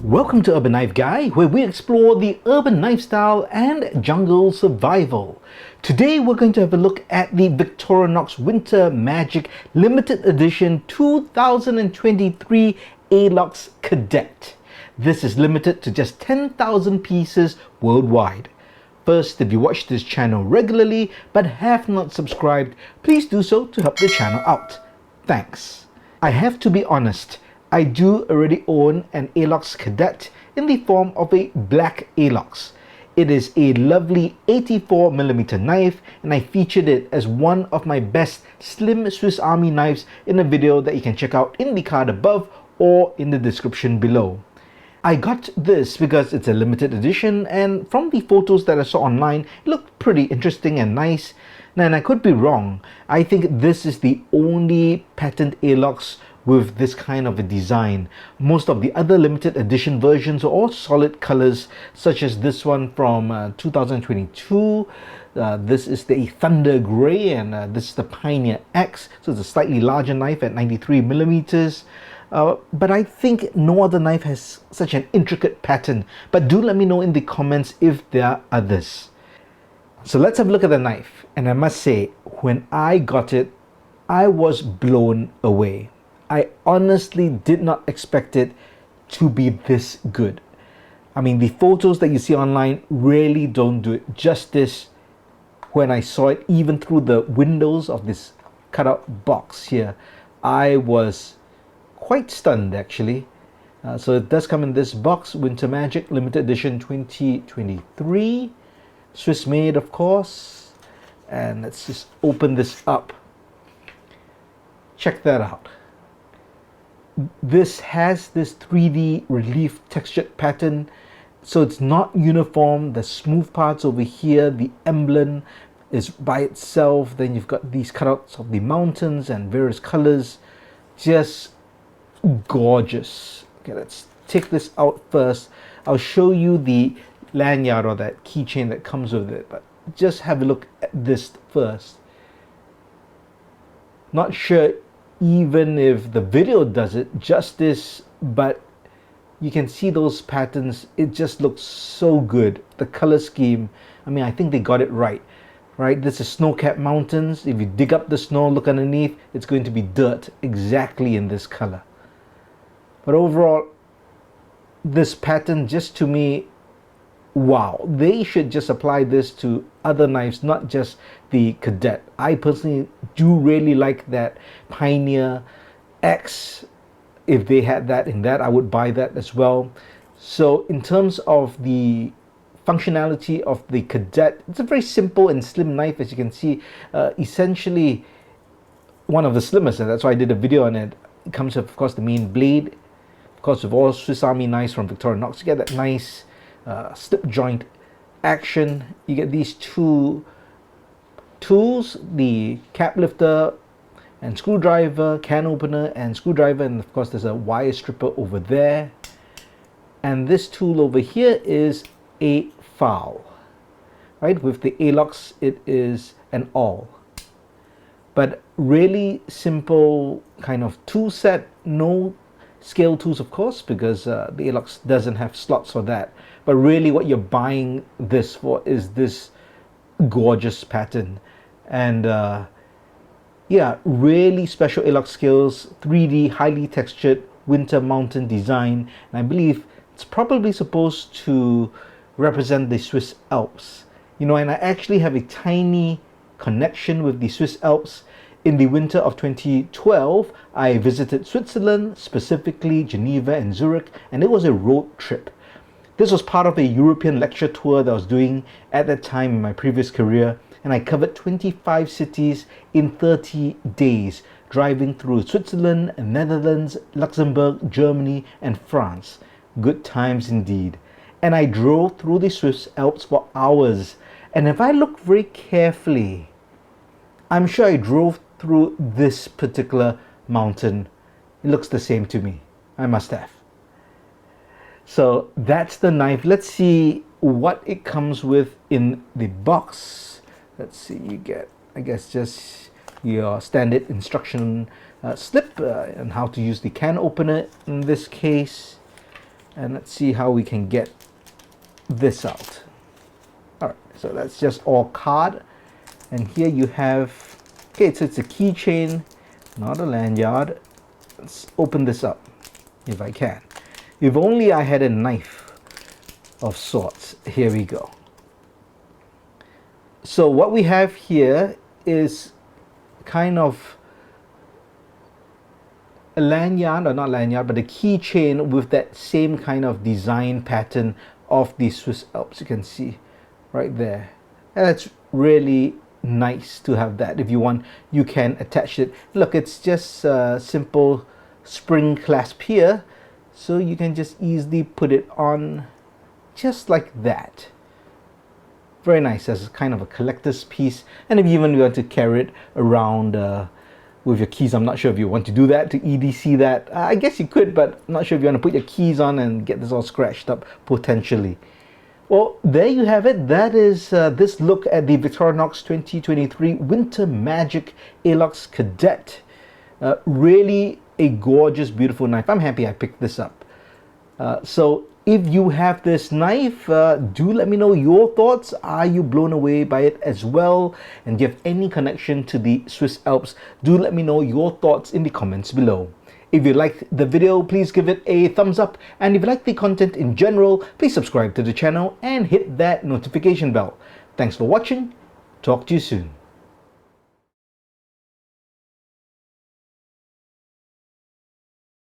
Welcome to Urban Knife Guy, where we explore the urban knife style and jungle survival. Today we're going to have a look at the Victorinox Winter Magic Limited Edition 2023 Alox Cadet. This is limited to just 10,000 pieces worldwide. First, if you watch this channel regularly but have not subscribed, please do so to help the channel out. Thanks. I have to be honest, I do already own an Alox Cadet in the form of a black Alox. It is a lovely 84mm knife, and I featured it as one of my best slim Swiss Army knives in a video that you can check out in the card above or in the description below. I got this because it's a limited edition, and from the photos that I saw online, it looked pretty interesting and nice. And I could be wrong. I think this is the only patent Alox with this kind of a design. Most of the other limited edition versions are all solid colors, such as this one from 2022. This is the Thunder Grey, and this is the Pioneer X, so it's a slightly larger knife at 93mm. But I think no other knife has such an intricate pattern. But do let me know in the comments if there are others. So let's have a look at the knife, and I must say, when I got it, I was blown away. I honestly did not expect it to be this good. I mean, the photos that you see online really don't do it justice. When I saw it even through the windows of this cutout box here, I was quite stunned actually. So it does come in this box, Winter Magic Limited Edition 2023. Swiss made, of course. And let's just open this up. Check that out. This has this 3D relief textured pattern, so it's not uniform. The smooth parts over here, the emblem is by itself. Then you've got these cutouts of the mountains and various colors. Just gorgeous. Okay, let's take this out first. I'll show you the lanyard or that keychain that comes with it, but just have a look at this first. Not sure even if the video does it justice, but you can see those patterns. It just looks so good. The color scheme, I mean, I think they got it right. This is snow-capped mountains. If you dig up the snow, look underneath, it's going to be dirt exactly in this color. But overall, this pattern, just to me, wow, they should just apply this to other knives, not just the Cadet. I personally do really like that Pioneer X. If they had that in that, I would buy that as well. So in terms of the functionality of the Cadet, it's a very simple and slim knife, as you can see. Essentially one of the slimmest, and that's why I did a video on it. It comes with, of course, the main blade. Of course, with all Swiss Army knives from Victorinox, you get that nice slip joint action. You get these two tools, the cap lifter and screwdriver, can opener and screwdriver, and of course there's a wire stripper over there. And this tool over here is a file. With the Alox, it is an awl. But really simple kind of tool set. No scale tools, of course, because the Alox doesn't have slots for that. But really what you're buying this for is this gorgeous pattern. And yeah, really special Alox scales, 3D, highly textured winter mountain design. And I believe it's probably supposed to represent the Swiss Alps. You know, and I actually have a tiny connection with the Swiss Alps. In the winter of 2012, I visited Switzerland, specifically Geneva and Zurich, and it was a road trip. This was part of a European lecture tour that I was doing at that time in my previous career, and I covered 25 cities in 30 days, driving through Switzerland, Netherlands, Luxembourg, Germany, and France. Good times indeed. And I drove through the Swiss Alps for hours, and if I look very carefully, I'm sure I drove through this particular mountain. It looks the same to me. I must have. So that's the knife. Let's see what it comes with in the box. Let's see, you get, I guess, just your standard instruction slip and how to use the can opener in this case. And let's see how we can get this out. All right, so that's just all card. And here you have, okay, so it's a keychain, not a lanyard. Let's open this up if I can. If only I had a knife of sorts. Here we go. So what we have here is kind of a lanyard, or not lanyard, but a keychain with that same kind of design pattern of the Swiss Alps. You can see right there. And that's really nice to have that. If you want, you can attach it. Look, it's just a simple spring clasp here, so you can just easily put it on just like that. Very nice as kind of a collector's piece. And if you even want to carry it around with your keys, I'm not sure if you want to do that, to EDC that. I guess you could, but I'm not sure if you want to put your keys on and get this all scratched up potentially. Well, there you have it. That is this look at the Victorinox 2023 Winter Magic Alox Cadet. Really a gorgeous, beautiful knife. I'm happy I picked this up. So if you have this knife, do let me know your thoughts. Are you blown away by it as well? And do you have any connection to the Swiss Alps? Do let me know your thoughts in the comments below. If you liked the video, please give it a thumbs up. And if you like the content in general, please subscribe to the channel and hit that notification bell. Thanks for watching. Talk to you soon.